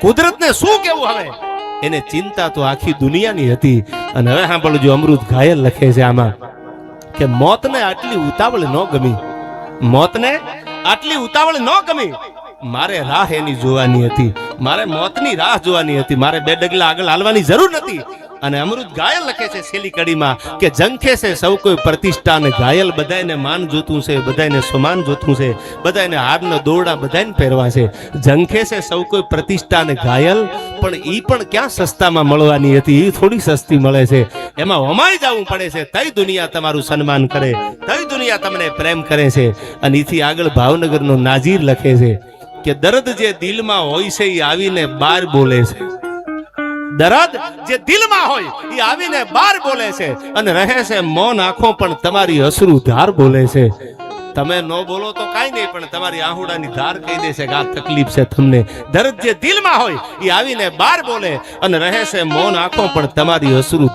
કુદરતને શું કેવું હવે? એને ચિંતા તો આખી દુનિયાની હતી. અને હવે સાંભળજો, અમૃત ઘાયલ લખે છે આમાં કે મોતને આટલી ઉતાવળ ન ગમી, મોતને આટલી ઉતાવળ ન ગમી. મારે રાહ એની જોવાની હતી, મારે મોતની રાહ જોવાની હતી, મારે બે ડગલા આગળ હાલવાની જરૂર નથી. અને અમૃત ઘાયલ લખે છે છેલ્લી કડીમાં કે ઝંખે છે સૌ કોઈ પ્રતિષ્ઠા અને ઘાયલ બધાને માન જોતું છે, બધાને સમાન જોતું છે, બધાને હારના દોરડા બધાને પહેરવા છે. ઝંખે છે સૌ કોઈ પ્રતિષ્ઠા અને ઘાયલ, પણ ઈ પણ ક્યાં સસ્તામાં મળવાની હતી? ઈ થોડી સસ્તી મળે છે, એમાં હોમાઈ જવું પડે છે. તઈ દુનિયા તમારું સન્માન કરે, તઈ દુનિયા તમને પ્રેમ કરે છે. અને ઈથી આગળ ભાવનગરનો નાજીર લખે છે કે દર્દ જે દિલમાં હોય છે એ આવીને બહાર બોલે છે. દર્દ જે દિલમાં હોય એ આવીને બહાર બોલે છે. અને રહે છે મૌન આંખો પણ તમારી અશ્રુ ધાર બોલે છે. તમે ન બોલો તો કાઈ નહીં, પણ તમારી આહુડાની ધાર કહી દેશે કે આ તકલીફ છે તમને. દર્દ જે દિલમાં હોય એ આવીને બહાર બોલે, અને રહે છે મૌન આંખો પણ તમારી અશ્રુ